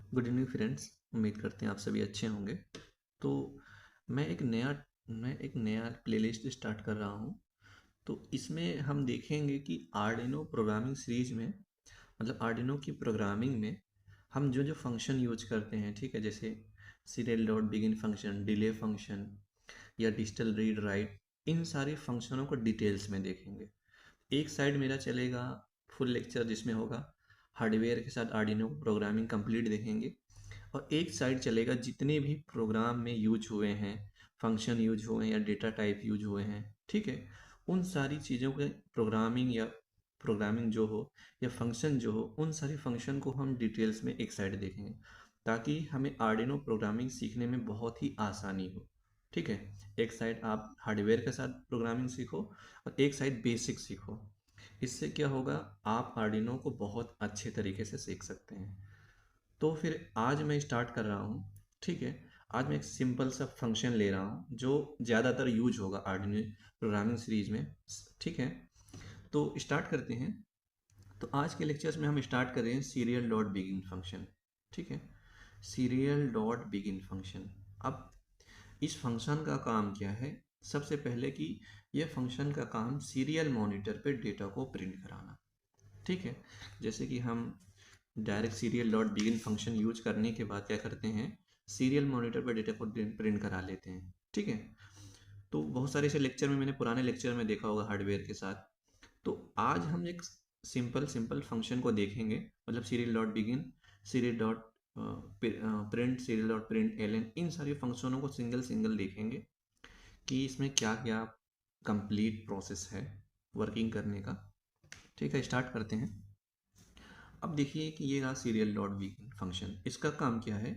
Good evening friends. उम्मीद करते हैं आप सभी अच्छे होंगे। तो मैं एक नया प्लेलिस्ट स्टार्ट कर रहा हूँ। तो इसमें हम देखेंगे कि आर्डिनो प्रोग्रामिंग सीरीज में, मतलब आर्डिनो की प्रोग्रामिंग में हम जो जो फंक्शन यूज करते हैं, ठीक है, जैसे serial dot begin function, delay function या डिजिटल रीड राइट, इन सारे फंक्शनों को डिटेल्स में देखेंगे। एक साइड मेरा चलेगा फुल लेक्चर जिसमें होगा हार्डवेयर के साथ आर्डिनो प्रोग्रामिंग कंप्लीट देखेंगे, और एक साइड चलेगा जितने भी प्रोग्राम में यूज हुए हैं, फंक्शन यूज हुए हैं या डेटा टाइप यूज हुए हैं, ठीक है, उन सारी चीज़ों के प्रोग्रामिंग जो हो या फंक्शन जो हो, उन सारी फंक्शन को हम डिटेल्स में एक साइड देखेंगे, ताकि हमें आर्डिनो प्रोग्रामिंग सीखने में बहुत ही आसानी हो। ठीक है, एक साइड आप हार्डवेयर के साथ प्रोग्रामिंग सीखो और एक साइड बेसिक सीखो। इससे क्या होगा, आप आर्डिनो को बहुत अच्छे तरीके से सीख सकते हैं। तो फिर आज मैं स्टार्ट कर रहा हूँ। ठीक है, आज मैं एक सिंपल सा फंक्शन ले रहा हूँ जो ज़्यादातर यूज होगा आर्डिनो प्रोग्रामिंग सीरीज में। ठीक है, तो स्टार्ट करते हैं। तो आज के लेक्चर्स में हम स्टार्ट कर रहे हैं सीरियल डॉट बिगिन फंक्शन। ठीक है, सीरियल डॉट बिगिन फंक्शन। अब इस फंक्शन का काम क्या है? सबसे पहले कि यह फंक्शन का काम सीरियल मॉनिटर पे डेटा को प्रिंट कराना। ठीक है, जैसे कि हम direct serial dot begin function use करने के बाद क्या करते हैं, सीरियल मॉनिटर पर डेटा को प्रिंट करा लेते हैं। ठीक है, तो बहुत सारे ऐसे लेक्चर में, मैंने पुराने लेक्चर में देखा होगा हार्डवेयर के साथ। तो आज हम एक सिंपल सिंपल फंक्शन को देखेंगे, मतलब serial dot begin, serial dot print, serial dot print l, इन सारे फंक्शनों को सिंगल सिंगल देखेंगे कि इसमें क्या क्या कंप्लीट प्रोसेस है वर्किंग करने का। ठीक है, स्टार्ट करते हैं। अब देखिए कि ये रहा सीरियल डॉट बिगिन फंक्शन। इसका काम क्या है?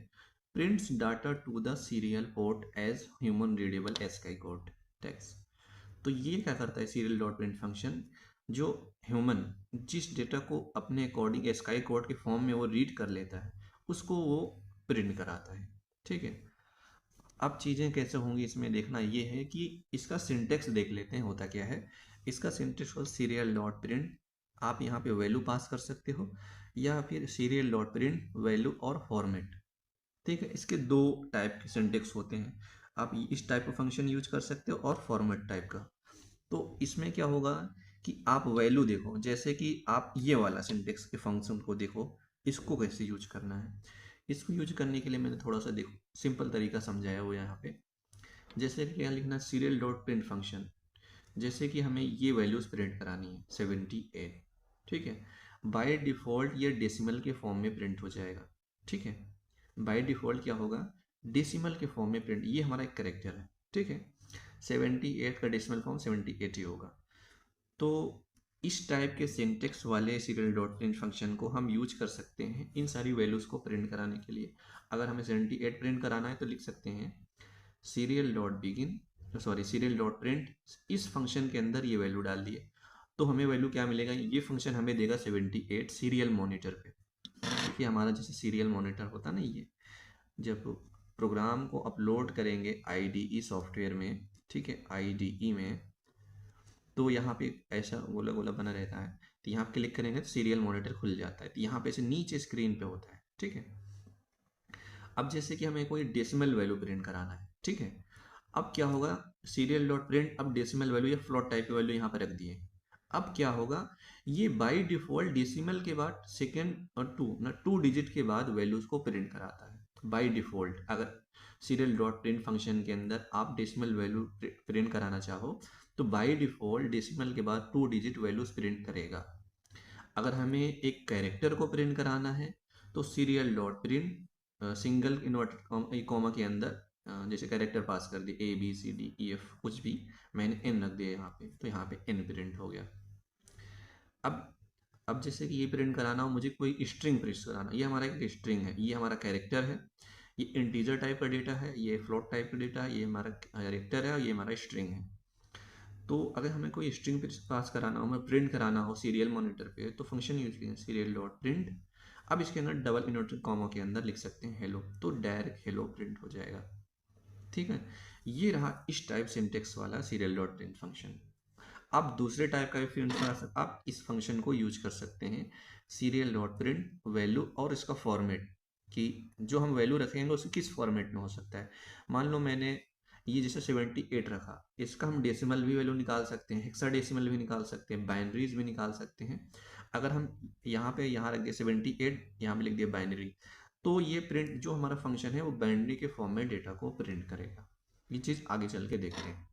Prints data to the serial port as human readable ASCII code text. तो ये क्या करता है सीरियल डॉट प्रिंट फंक्शन, जो ह्यूमन जिस डेटा को अपने अकॉर्डिंग एसक्यू कोड के फॉर्म में वो रीड कर लेता है, उसको वो प्रिंट कराता है। ठीक है, अब चीज़ें कैसे होंगी इसमें देखना ये है कि इसका सिंटेक्स देख लेते हैं होता क्या है। इसका सिंटेक्स हो सीरियल डॉट प्रिंट, आप यहाँ पे वैल्यू पास कर सकते हो, या फिर सीरियल डॉट प्रिंट वैल्यू और फॉर्मेट। ठीक है, इसके दो टाइप के सिंटेक्स होते हैं। आप इस टाइप का फंक्शन यूज कर सकते हो और फॉर्मेट टाइप का। तो इसमें क्या होगा कि आप वैल्यू देखो, जैसे कि आप ये वाला सिंटेक्स के फंक्शन को देखो, इसको कैसे यूज करना है। इसको यूज करने के लिए मैंने थोड़ा सा देखो सिंपल तरीका समझाया हुआ यहाँ पे। जैसे कि क्या लिखना, सीरियल डॉट प्रिंट फंक्शन, जैसे कि हमें ये वैल्यूज प्रिंट करानी है 78। ठीक है, बाय डिफ़ॉल्ट ये डेसिमल के फॉर्म में प्रिंट हो जाएगा। ठीक है, बाय डिफ़ॉल्ट क्या होगा, डेसिमल के फॉर्म में प्रिंट, ये हमारा एक करेक्टर है। ठीक है, 78 का डेसिमल फॉर्म 78 ही होगा। तो इस टाइप के सिंटेक्स वाले सीरियल डॉट प्रिंट फंक्शन को हम यूज कर सकते हैं इन सारी वैल्यूज़ को प्रिंट कराने के लिए। अगर हमें 78 प्रिंट कराना है तो लिख सकते हैं serial dot begin, sorry serial dot print, इस फंक्शन के अंदर ये वैल्यू डाल दिए तो हमें वैल्यू क्या मिलेगा, ये फंक्शन हमें देगा 78 सीरियल मॉनिटर पे। देखिए हमारा जैसे सीरियल मॉनिटर होता ना, ये जब प्रोग्राम को अपलोड करेंगे आईडीई सॉफ्टवेयर में, ठीक है, आईडीई में, तो यहाँ पे ऐसा गोला गोला बना रहता है। तो यहाँ क्लिक करेंगे तो सीरियल मॉनिटर खुल जाता है। तो यहाँ पे से नीचे स्क्रीन पे होता है। ठीक है, अब जैसे कि हमें कोई डेसिमल वैल्यू प्रिंट कराना है। ठीक है, अब क्या होगा, सीरियल डॉट प्रिंट, अब डेसिमल वैल्यू या फ्लोट टाइप की वैल्यू यहाँ पर रख दिए। अब क्या होगा, ये बाय डिफॉल्ट डेसिमल के बाद सेकेंड और टू डिजिट के बाद वैल्यूज को प्रिंट कराता है बाय डिफॉल्ट। अगर सीरियल डॉट प्रिंट फंक्शन के अंदर आप डेसिमल वैल्यू प्रिंट कराना चाहो तो बाय डिफॉल्ट डेसिमल के बाद 2 डिजिट वैल्यूज प्रिंट करेगा। अगर हमें एक कैरेक्टर को प्रिंट कराना है तो serial dot print single inverted comma के अंदर जैसे कैरेक्टर पास कर दिए ABCDEF कुछ भी, मैंने एन रख दिया यहाँ पे, तो यहाँ पे एन प्रिंट हो गया। अब अब जैसे कि ये प्रिंट कराना हो, मुझे कोई स्ट्रिंग प्रिंट कराना, ये हमारा एक स्ट्रिंग है, ये हमारा कैरेक्टर है, ये इंटीजर टाइप का डेटा है, ये फ्लोट टाइप का डेटा है, ये हमारा कैरेक्टर है और ये हमारा स्ट्रिंग है। तो अगर हमें कोई स्ट्रिंग पास कराना हो, हमें प्रिंट कराना हो सीरियल मॉनिटर पे, तो फंक्शन यूज करें सीरियल डॉट प्रिंट। अब इसके अंदर डबल इन्वर्टेड कॉमा के अंदर लिख सकते हैं हेलो, तो डायरेक्ट हेलो प्रिंट हो जाएगा। ठीक है, ये रहा इस टाइप सिंटेक्स वाला सीरियल डॉट प्रिंट फंक्शन। आप दूसरे टाइप का भी प्रिंट करा सकते, आप इस फंक्शन को यूज कर सकते हैं सीरियल डॉट प्रिंट वैल्यू और इसका फॉर्मेट। कि जो हम वैल्यू रखेंगे उसको किस फॉर्मेट में हो सकता है। मान लो मैंने ये जैसे 78 रखा, इसका हम डेसिमल भी वैल्यू निकाल सकते हैं, हेक्साडेसिमल भी निकाल सकते हैं, बाइनरीज भी निकाल सकते हैं। अगर हम यहाँ रख दिए 78, यहाँ पे लिख दिया बाइनरी, तो ये प्रिंट जो हमारा फंक्शन है वो बाइनरी के फॉर्म में डेटा को प्रिंट करेगा। ये चीज़ आगे चल के देखते हैं।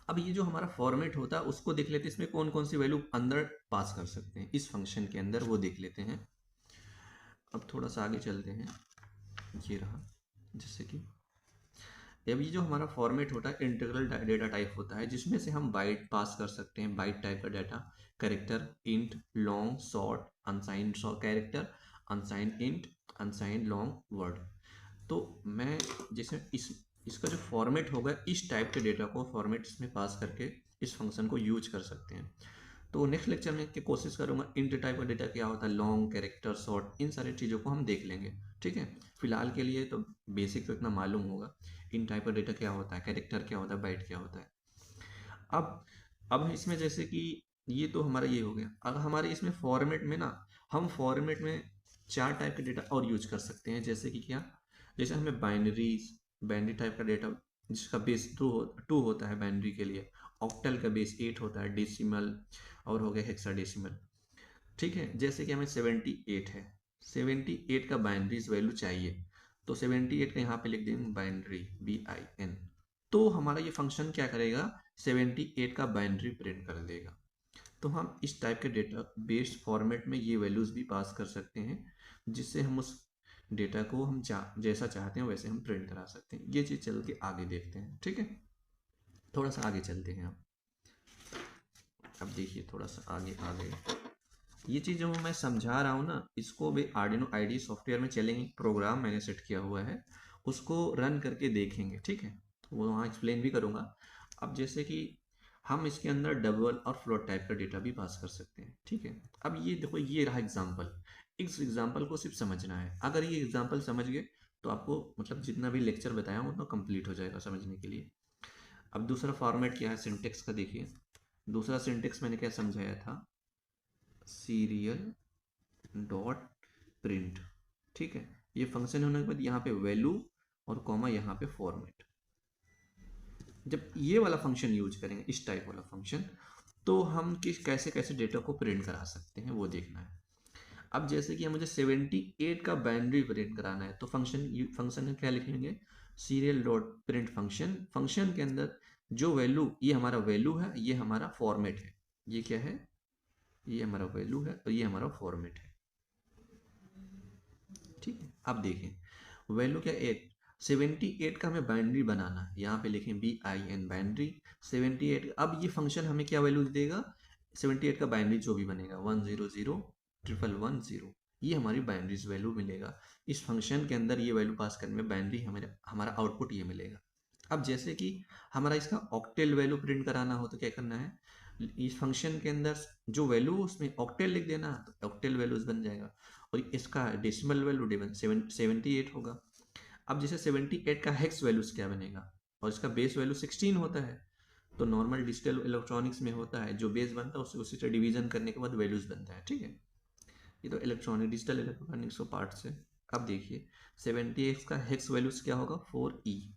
अब ये जो हमारा फॉर्मेट होता है उसको देख लेते हैं, इसमें कौन कौन सी वैल्यू अंदर पास कर सकते हैं इस फंक्शन के अंदर, वो देख लेते हैं। अब थोड़ा सा आगे चलते हैं, ये रहा। जैसे कि अब ये जो हमारा फॉर्मेट होता है इंटीग्रल डेटा टाइप होता है, जिसमें से हम बाइट पास कर सकते हैं, बाइट टाइप का data, character, int, long, short, unsigned character, unsigned int, unsigned long word. तो मैं जैसे इसका जो फॉर्मेट होगा इस टाइप के डेटा को फॉर्मेट इसमें पास करके इस फंक्शन को यूज कर सकते हैं। तो नेक्स्ट लेक्चर में की कोशिश करूंगा इंट टाइप का डेटा क्या होता है, लॉन्ग, कैरेक्टर, शॉर्ट, इन सारी चीज़ों को हम देख लेंगे। ठीक है, फिलहाल के लिए तो बेसिक तो इतना मालूम होगा, इन टाइप का डेटा क्या होता है, कैरेक्टर क्या होता है, बाइट क्या होता है। अब इसमें जैसे कि ये तो हमारा ये हो गया। अब हमारे इसमें फॉर्मेट में ना, हम फॉर्मेट में 4 टाइप के डेटा और यूज कर सकते हैं। जैसे कि क्या, जैसे हमें बाइनरी टाइप का डेटा जिसका बेस टू होता है बाइनरी के लिए, ऑक्टल का बेस 8 होता है, डेसिमल और हो गया हेक्साडेसिमल। ठीक है, जैसे कि हमें 78 है, 78 का बाइनरीज वैल्यू चाहिए, तो 78 का यहाँ पे लिख देंगे बाइनरी, BIN। तो हमारा ये फंक्शन क्या करेगा, 78 का बाइनरी प्रिंट कर देगा। तो हम इस टाइप के डेटा बेस्ड फॉर्मेट में ये वैल्यूज भी पास कर सकते हैं, जिससे हम उस डेटा को हम जैसा चाहते हैं वैसे हम प्रिंट करा सकते हैं। ये चीज़ चल के आगे देखते हैं। ठीक है, थोड़ा सा आगे चलते हैं। अब देखिए थोड़ा सा आगे आगे, ये चीज़ जो मैं समझा रहा हूँ ना, इसको भी आर्डिनो आईडी सॉफ्टवेयर में चलेंगे, प्रोग्राम मैंने सेट किया हुआ है, उसको रन करके देखेंगे। ठीक है, वो वहाँ एक्सप्लेन भी करूँगा। अब जैसे कि हम इसके अंदर डबल और फ्लोट टाइप का डेटा भी पास कर सकते हैं। ठीक है, अब ये देखो, ये रहा एग्जाम्पल। इस एग्जाम्पल को सिर्फ समझना है। अगर ये एग्जाम्पल समझ गए तो आपको मतलब जितना भी लेक्चर बताया हूँ उतना कंप्लीट हो जाएगा समझने के लिए। अब दूसरा फॉर्मेट क्या है सिंटेक्स का, देखिए दूसरा सिंटेक्स मैंने क्या समझाया था, सीरियल डॉट प्रिंट। ठीक है, ये फंक्शन होने के बाद यहाँ पे वैल्यू और कॉमा यहाँ पे फॉर्मेट। जब ये वाला फंक्शन यूज करेंगे, इस टाइप वाला फंक्शन, तो हम किस कैसे कैसे डेटा को प्रिंट करा सकते हैं वो देखना है। अब जैसे कि मुझे 78 का बाइनरी प्रिंट कराना है, तो फंक्शन में क्या लिखेंगे, serial dot print function. Function के अंदर जो वैल्यू, ये हमारा वैल्यू है, ये हमारा फॉर्मेट है। ये क्या है, ये हमारा वैल्यू है और ये हमारा फॉर्मेट है। ठीक है, अब देखें वैल्यू क्या, 78 का हमें बाइनरी बनाना है, यहाँ पे लिखें BIN बाइनरी 78। अब ये फंक्शन हमें क्या वैल्यू देगा, 78 का बाइनरी जो भी बनेगा 1001110, ये हमारी बाइनरीज वैल्यू मिलेगा। इस फंक्शन के अंदर ये वैल्यू पास करने में बाइनरी हमारा आउटपुट ये मिलेगा। अब जैसे कि हमारा इसका ऑक्टेल वैल्यू प्रिंट कराना हो तो क्या करना है, इस फंक्शन के अंदर जो वैल्यू उसमें ऑक्टेल लिख देना, तो ऑक्टेल वैल्यूज बन जाएगा। और इसका डेसिमल वैल्यू 78 होगा। अब जैसे 78 का हेक्स वैल्यूज क्या बनेगा, और इसका बेस वैल्यू 16 होता है। तो नॉर्मल डिजिटल इलेक्ट्रॉनिक्स में होता है, जो बेस बनता है उससे उसी से डिवीजन करने के बाद वैल्यूज बनता है। ठीक है, ये तो डिजिटल इलेक्ट्रॉनिक्स पार्ट से। अब देखिए 78 का हेक्स वैल्यूज क्या होगा, 4E।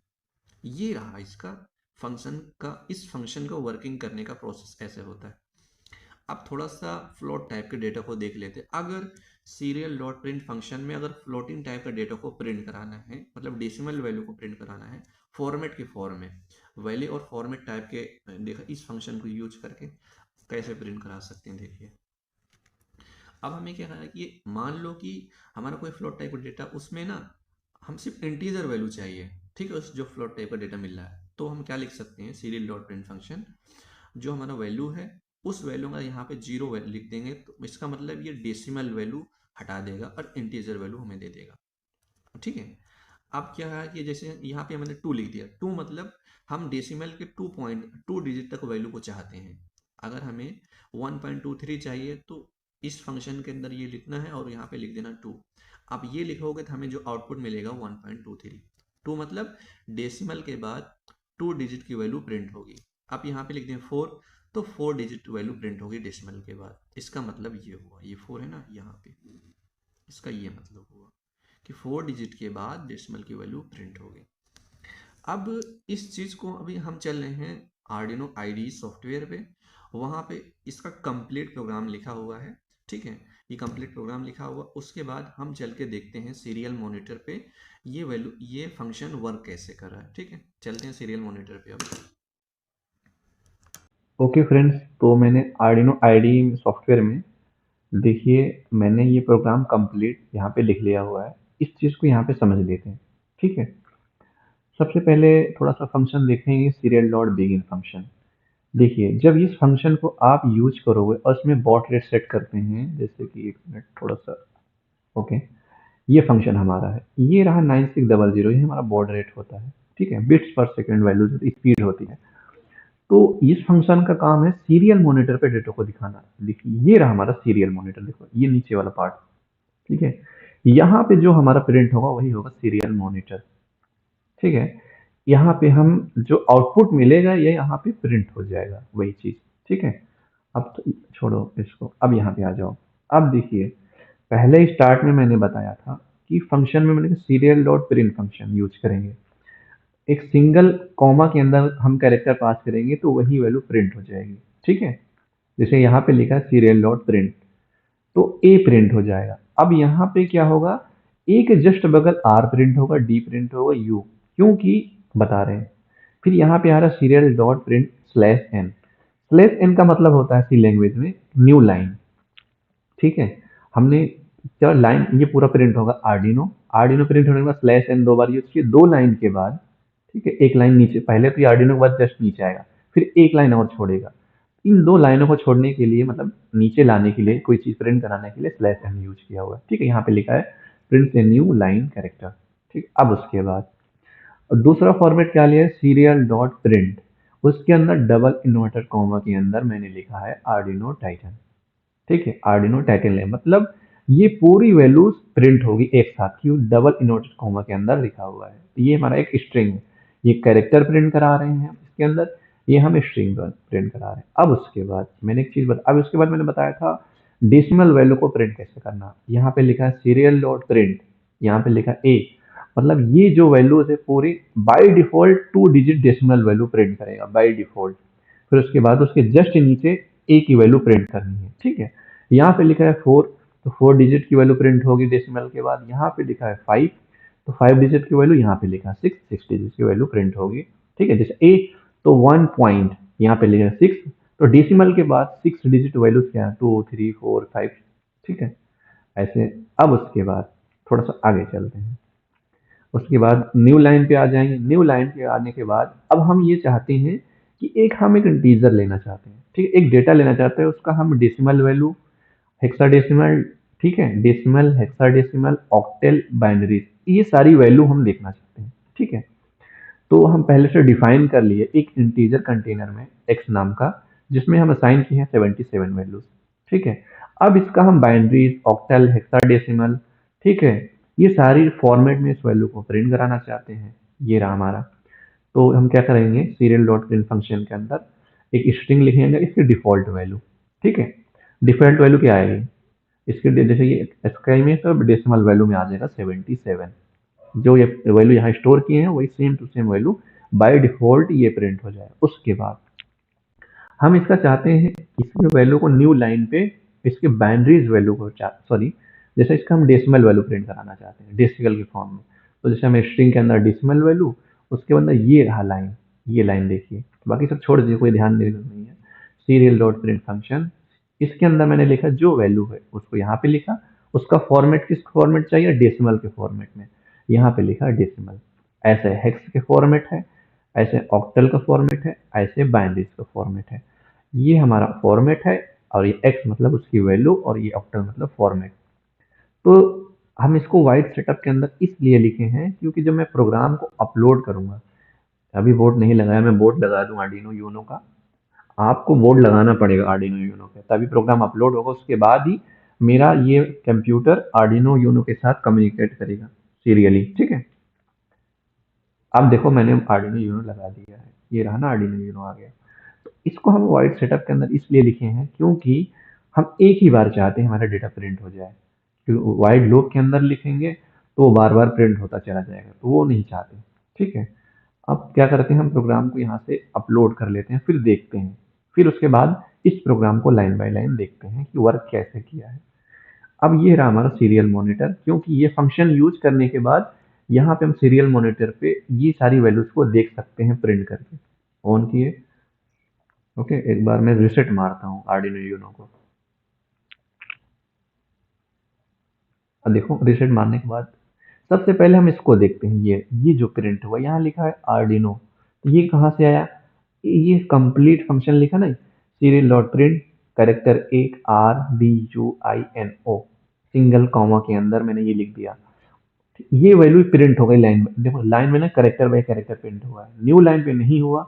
ये रहा इसका फंक्शन का, इस फंक्शन को वर्किंग करने का प्रोसेस ऐसे होता है। अब थोड़ा सा फ्लोट टाइप के डेटा को देख लेते हैं। अगर सीरियल डॉट प्रिंट फंक्शन में अगर फ्लोटिंग टाइप का डेटा को प्रिंट कराना है, मतलब डेसिमल वैल्यू को प्रिंट कराना है फॉर्मेट के फॉर्म में, वैल्यू और फॉर्मेट टाइप के, देखा इस फंक्शन को यूज करके कैसे प्रिंट करा सकते हैं। देखिए अब हमें क्या करना है कि मान लो कि हमारा कोई फ्लोट टाइप का डेटा, उसमें ना हम सिर्फ इंटीजर वैल्यू चाहिए। ठीक है, उस जो फ्लोट टाइप का डेटा मिल रहा है, तो हम क्या लिख सकते हैं, सीरियल डॉट प्रिंट फंक्शन, जो हमारा वैल्यू है उस वैल्यू का यहाँ पे 0 लिख देंगे, तो इसका मतलब ये डेसिमल वैल्यू हटा देगा और इंटीजर वैल्यू हमें दे देगा। ठीक है, अब क्या है कि जैसे यहाँ पे मैंने 2 लिख दिया, 2 मतलब हम डेसिमल के 2 डिजिट तक वैल्यू को चाहते हैं। अगर हमें 1.23 चाहिए तो इस फंक्शन के अंदर ये लिखना है और यहाँ पे लिख देना 2। अब ये लिखोगे तो हमें जो आउटपुट मिलेगा 1.23। 2 मतलब डेसिमल के बाद 2 डिजिट की वैल्यू प्रिंट होगी। आप यहाँ पे लिख दें 4, तो 4 डिजिट वैल्यू प्रिंट होगी डेसिमल के बाद। इसका मतलब ये हुआ, ये 4 है ना यहाँ पे, इसका ये मतलब हुआ कि 4 डिजिट के बाद डेसिमल की वैल्यू प्रिंट होगी। अब इस चीज़ को अभी हम चल रहे हैं आर्डिनो आईडी सॉफ्टवेयर पे, वहाँ पे इसका कंप्लीट प्रोग्राम लिखा हुआ है। ठीक है, ये कंप्लीट प्रोग्राम लिखा हुआ, उसके बाद हम चल के देखते हैं सीरियल मॉनिटर पे ये फंक्शन वर्क कैसे कर रहा है। ठीक है, चलते हैं सीरियल मॉनिटर पे अब। ओके फ्रेंड्स, तो मैंने आर्डिनो आईडी सॉफ्टवेयर में देखिए मैंने ये प्रोग्राम कंप्लीट यहाँ पे लिख लिया हुआ है। इस चीज़ को यहाँ पे समझ लेते हैं। ठीक है, सबसे पहले थोड़ा सा फंक्शन देखेंगे, सीरियल डॉट बिगिन फंक्शन। देखिए जब इस फंक्शन को आप यूज करोगे और इसमें बॉट रेट सेट करते हैं, जैसे कि एक मिनट थोड़ा सा, ओके, ये फंक्शन हमारा है, ये रहा 9600, ये हमारा बॉड रेट होता है। ठीक है, बिट्स पर सेकेंड वैल्यू स्पीड होती है। तो इस फंक्शन का काम है सीरियल मॉनिटर पे डेटा को दिखाना। देखिए ये रहा हमारा सीरियल मॉनिटर, देखो ये नीचे वाला पार्ट। ठीक है, यहाँ पे जो हमारा प्रिंट होगा वही होगा सीरियल मॉनिटर। ठीक है, यहाँ पे हम जो आउटपुट मिलेगा ये यहाँ पे प्रिंट हो जाएगा वही चीज। ठीक है, अब तो छोड़ो इसको, अब यहाँ पे आ जाओ। अब देखिए पहले स्टार्ट में मैंने बताया था कि फंक्शन में मैंने serial dot print function use करेंगे। एक सिंगल कॉमा के अंदर हम कैरेक्टर पास करेंगे तो वही वैल्यू प्रिंट हो जाएगी। ठीक है, जैसे यहाँ पे लिखा है सीरियल डॉट प्रिंट, तो ए प्रिंट हो जाएगा। अब यहाँ पे क्या होगा, ए के जस्ट बगल आर प्रिंट होगा, डी प्रिंट होगा, यू, क्योंकि बता रहे हैं। फिर यहाँ पे आ रहा serial dot print slash N. Slash N का मतलब होता है सी लैंग्वेज में न्यू लाइन। ठीक है, हमने क्या लाइन, ये पूरा प्रिंट होगा आर्डिनो। आर्डिनो प्रिंट होने के बाद स्लैश एन दो बार यूज किए, दो लाइन के बाद। ठीक है, एक लाइन नीचे, पहले तो ये आर्डिनो के बाद जस्ट नीचे आएगा, फिर एक लाइन और छोड़ेगा। इन दो लाइनों को छोड़ने के लिए, मतलब नीचे लाने के लिए, कोई चीज प्रिंट कराने के लिए स्लैश एन यूज किया हुआ है। ठीक है, यहाँ पे लिखा है print a new line character. ठीक, अब उसके बाद और दूसरा फॉर्मेट क्या लिया है, सीरियल डॉट प्रिंट। उसके अंदर डबल इन्वर्टेड कॉमा के अंदर मैंने लिखा है आर्डिनो टाइटन। ठीक है, आर्डिनो टाइटन ले मतलब ये पूरी वैल्यूज प्रिंट होगी एक साथ, क्यों, डबल इन्वर्टेड कॉमा के अंदर लिखा हुआ है। तो ये हमारा एक स्ट्रिंग है, ये कैरेक्टर प्रिंट करा रहे हैं इसके अंदर, ये हम स्ट्रिंग प्रिंट करा रहे हैं। अब उसके बाद मैंने एक चीज अब उसके बाद मैंने बताया था डेसिमल वैल्यू को प्रिंट कैसे करना। यहाँ पे लिखा है सीरियल डॉट प्रिंट, यहाँ पे लिखा ए, मतलब ये जो वैल्यूज है पूरी by default 2 digit decimal value print करेगा बाय डिफॉल्ट। फिर उसके बाद उसके जस्ट नीचे ए की वैल्यू प्रिंट करनी है। ठीक है, यहाँ पे लिखा है 4, तो 4 डिजिट की वैल्यू प्रिंट होगी डेसिमल के बाद। यहाँ पे लिखा है 5, तो 5 डिजिट की वैल्यू, यहाँ पे लिखा है 6 डिजिट की वैल्यू प्रिंट होगी। ठीक है, जैसे ए, तो 1 पॉइंट, यहाँ पे लिखा है 6, तो डेसिमल के बाद 6 डिजिट वैल्यूज क्या है, 2 3 4 5। ठीक है, ऐसे। अब उसके बाद थोड़ा सा आगे चलते हैं, उसके बाद न्यू लाइन पे आ जाएंगे। न्यू लाइन पे आने के बाद अब हम ये चाहते हैं कि हम एक इंटीजर लेना चाहते हैं। ठीक है, एक डेटा लेना चाहते हैं, उसका हम डेसिमल वैल्यू, हेक्साडेसिमल, ठीक है, डेसिमल, हेक्साडेसिमल, ऑक्टेल, बाइनरी, ये सारी वैल्यू हम देखना चाहते हैं। ठीक है, तो हम पहले से डिफाइन कर लिए एक इंटीजर कंटेनर में एक्स नाम का, जिसमें हम असाइन किए हैं 77 वैल्यूज। ठीक है, अब इसका हम बाइनरीज, ऑक्टल, हेक्साडेसिमल, ठीक है, ये सारी फॉर्मेट में इस वैल्यू को प्रिंट कराना चाहते हैं। ये रहा हमारा। तो हम क्या करेंगे, सीरियल डॉट प्रिंट फंक्शन के अंदर एक स्ट्रिंग लिखेंगे, इसकी डिफॉल्ट वैल्यू। ठीक है, डिफॉल्ट वैल्यू क्या आएगी, इसके जैसे ये स्काई में सब डेसिमल वैल्यू में आ जाएगा 77। जो ये वैल्यू यहाँ स्टोर किए हैं वही same to same value by default ये प्रिंट हो जाए। उसके बाद हम इसका चाहते हैं इसकी वैल्यू को न्यू लाइन पे, इसके बाइनरीज वैल्यू को, सॉरी, जैसे इसका हम डेसिमल वैल्यू प्रिंट कराना चाहते हैं डेसिमल के फॉर्म में, तो जैसे हमें स्ट्रिंग के अंदर डेसिमल वैल्यू, उसके अंदर ये रहा लाइन, ये लाइन देखिए, बाकी सब छोड़ दीजिए, कोई ध्यान देने नहीं है। सीरियल डॉट प्रिंट फंक्शन, इसके अंदर मैंने लिखा जो वैल्यू है उसको यहाँ पे लिखा, उसका फॉर्मेट किस फॉर्मेट चाहिए, डेसिमल के फॉर्मेट में, यहाँ पे लिखा डेसिमल। ऐसे हेक्स के फॉर्मेट है, ऐसे ऑक्टल का फॉर्मेट है, ऐसे बाइनरीज का फॉर्मेट है। ये हमारा फॉर्मेट है, और ये एक्स मतलब उसकी वैल्यू, और ये ऑक्टल मतलब फॉर्मेट। तो हम इसको वाइड सेटअप के अंदर इसलिए लिखे हैं क्योंकि जब मैं प्रोग्राम को अपलोड करूंगा, अभी बोर्ड नहीं लगाया, मैं बोर्ड लगा दूं आर्डिनो यूनो का, आपको बोर्ड लगाना पड़ेगा आर्डिनो यूनो पे, तभी प्रोग्राम अपलोड होगा, उसके बाद ही मेरा ये कंप्यूटर आर्डिनो यूनो के साथ कम्युनिकेट करेगा सीरियली। ठीक है, अब देखो मैंने आर्डिनो यूनो लगा दिया है, ये रहा ना आर्डिनो यूनो आ गया। तो इसको हम वाइड सेटअप के अंदर इसलिए लिखे हैं क्योंकि हम एक ही बार चाहते हैं हमारा डेटा प्रिंट हो जाए। वाइड लूप के अंदर लिखेंगे तो वो बार बार प्रिंट होता चला जाएगा, तो वो नहीं चाहते। ठीक है, अब क्या करते हैं, हम प्रोग्राम को यहाँ से अपलोड कर लेते हैं, फिर देखते हैं। फिर उसके बाद इस प्रोग्राम को लाइन बाय लाइन देखते हैं कि वर्क कैसे किया है। अब ये रहा हमारा सीरियल मॉनिटर, क्योंकि ये फंक्शन यूज करने के बाद यहाँ पे हम सीरियल मॉनिटर पे ये सारी वैल्यूज को देख सकते हैं प्रिंट करके। ऑन किए, ओके, एक बार मैं रिसेट मारता हूँ आर्डिनो यूनो को। अब देखो रिसेट मारने के बाद सबसे पहले हम इसको देखते हैं, ये जो प्रिंट हुआ यहाँ लिखा है आर्डिनो, तो ये कहाँ से आया, ये कंप्लीट फंक्शन लिखा ना, सीरियल डॉट प्रिंट कैरेक्टर एक RDUINO, सिंगल कॉमा के अंदर मैंने ये लिख दिया। ये वैल्यू प्रिंट हो गई लाइन में। देखो लाइन में ना कैरेक्टर बाय कैरेक्टर प्रिंट हुआ है, न्यू लाइन पे नहीं हुआ,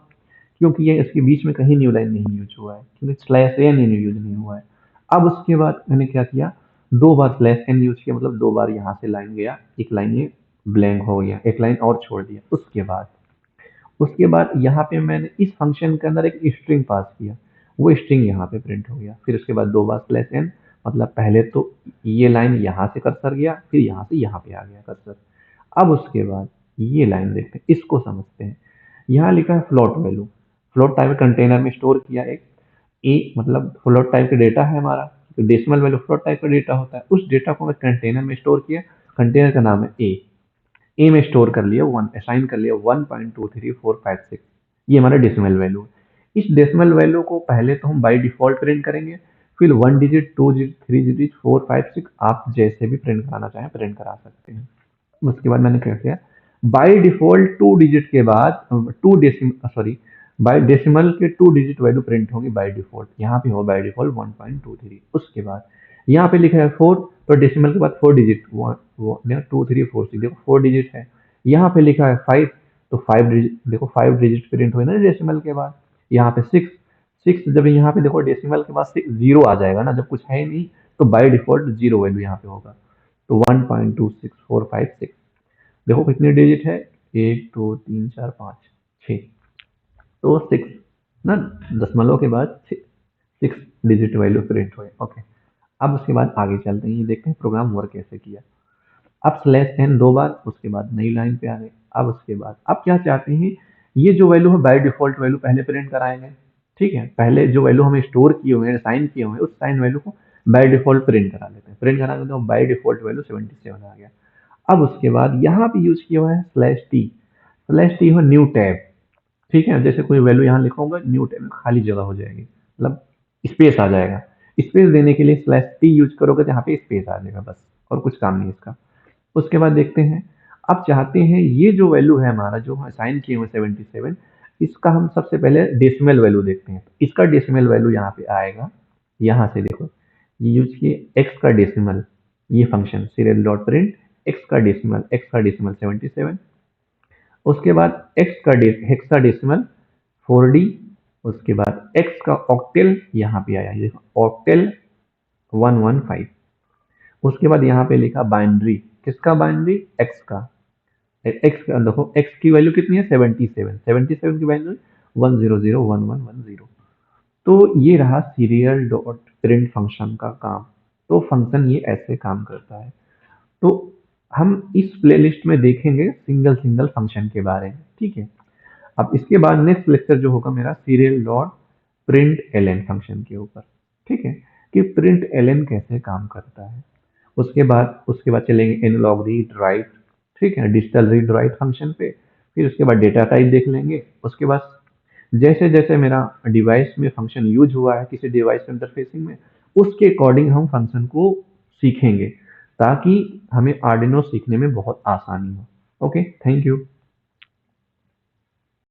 क्योंकि ये इसके बीच में कहीं न्यू लाइन नहीं यूज हुआ है, क्योंकि स्लैश एन यूज नहीं हुआ है। अब उसके बाद मैंने क्या किया, दो बार स्लैश एन यूज किया, मतलब दो बार यहाँ से लाइन गया, एक लाइन ये ब्लैंक हो गया, एक लाइन और छोड़ दिया। उसके बाद यहाँ पे मैंने इस फंक्शन के अंदर एक स्ट्रिंग पास किया, वो स्ट्रिंग यहाँ पे प्रिंट हो गया। फिर उसके बाद दो बार स्लैश एन, मतलब पहले तो ये लाइन यहाँ से कर्सर गया, फिर यहाँ से यहाँ पे आ गया कर्सर। अब उसके बाद ये लाइन देखते हैं, इसको समझते हैं। यहाँ लिखा है float value, float type container में स्टोर किया एक ए, मतलब फ्लोट टाइप का डेटा है हमारा, तो डेसिमल वैल्यू फ्लोट टाइप का डेटा होता है, उस डेटा को मैं कंटेनर में स्टोर किया। कंटेनर का नाम है ए में स्टोर कर लिया, वन असाइन कर लिया 1.23456, ये हमारा डेसिमल वैल्यू है। इस डेसिमल वैल्यू को पहले तो हम बाय डिफॉल्ट प्रिंट करेंगे, फिर 1 डिजिट 2 डिजिट 3 डिजिट 4 5 6 आप जैसे भी प्रिंट कराना चाहें प्रिंट करा सकते हैं। उसके बाद मैंने क्या किया, बाय डिफॉल्ट 2 डिजिट के बाद two decimal sorry by decimal के 2 डिजिट वैल्यू प्रिंट होगी बाय डिफॉल्ट, यहाँ पे हो बाय डिफॉल्ट 1.23। उसके बाद यहाँ पे लिखा है 4, तो डेसिमल के बाद 4 डिजिट, 1 2 3 4 6, देखो 4 डिजिट है। यहाँ पे लिखा है 5, तो 5 डिजिट, देखो 5 डिजिट प्रिंट हुए ना डेसिमल के बाद। यहाँ पे 6, जब यहाँ पे देखो डेसिमल के बाद जीरो आ जाएगा ना, जब कुछ है ही नहीं, तो बाय डिफॉल्ट जीरो वैल्यू यहाँ पे होगा। तो 1.26456, देखो कितने डिजिट है, 1 2 3 4 5 6, तो 6 ना, दशमलव के बाद 6 डिजिट वैल्यू प्रिंट हुए। ओके, अब उसके बाद आगे चलते हैं, ये देखते हैं प्रोग्राम वर्क कैसे किया। अब स्लैश एन दो बार, उसके बाद नई लाइन पे आ गए। अब उसके बाद अब क्या चाहते हैं, ये जो वैल्यू है बाय डिफॉल्ट वैल्यू पहले प्रिंट कराएंगे। ठीक है, पहले जो वैल्यू हमें स्टोर किए हुए हैं, साइन किए हुए हैं, उस साइन वैल्यू को बाय डिफॉल्ट प्रिंट करा लेते हैं। प्रिंट करा देते हैं, बाय डिफॉल्ट वैल्यू 77 आ गया। अब उसके बाद यहाँ पे यूज किया हुआ है स्लैश टी, स्लैश टी हो न्यू टैब। ठीक है, जैसे कोई वैल्यू यहाँ लिखा न्यू टैब में खाली जगह हो जाएगी, मतलब स्पेस आ जाएगा। स्पेस देने के लिए स्लैश टी यूज करोगे तो यहाँ पे स्पेस आ जाएगा बस, और कुछ काम नहीं इसका। उसके बाद देखते हैं, अब चाहते हैं ये जो वैल्यू है हमारा जो असाइन किए हुए 77, इसका हम सबसे पहले डेसिमल वैल्यू देखते हैं। इसका डेसिमल वैल्यू यहाँ पे आएगा, यहाँ से देखो ये यूज किए एक्स का डेसिमल, ये function serial dot print x का डेसिमल 77। उसके बाद एक्स का हेक्साडेसिमल 4D। उसके बाद एक्स का ऑक्टेल यहाँ पे आया, ये देखो ऑक्टेल 115। उसके बाद यहाँ पे लिखा बाइनरी, किसका बाइनरी, एक्स का। एक्स का देखो एक्स की वैल्यू कितनी है 77, 77 की वैल्यू 1001110। तो ये रहा सीरियल डॉट प्रिंट फंक्शन का काम। तो फंक्शन ये ऐसे काम करता है। तो हम इस प्लेलिस्ट में देखेंगे सिंगल सिंगल फंक्शन के बारे में। ठीक है, अब इसके बाद नेक्स्ट लेक्चर जो होगा मेरा serial dot print L function के ऊपर। ठीक है, कि प्रिंट एल कैसे काम करता है। उसके बाद चलेंगे एनालॉग रीड राइट, ठीक है, डिजिटल रीड राइट फंक्शन पे। फिर उसके बाद डेटा टाइप देख लेंगे। उसके बाद जैसे जैसे मेरा डिवाइस में फंक्शन यूज हुआ है किसी डिवाइस इंटरफेसिंग में, उसके अकॉर्डिंग हम फंक्शन को सीखेंगे, ताकि हमें आर्डिनो सीखने में बहुत आसानी हो। Okay, thank you.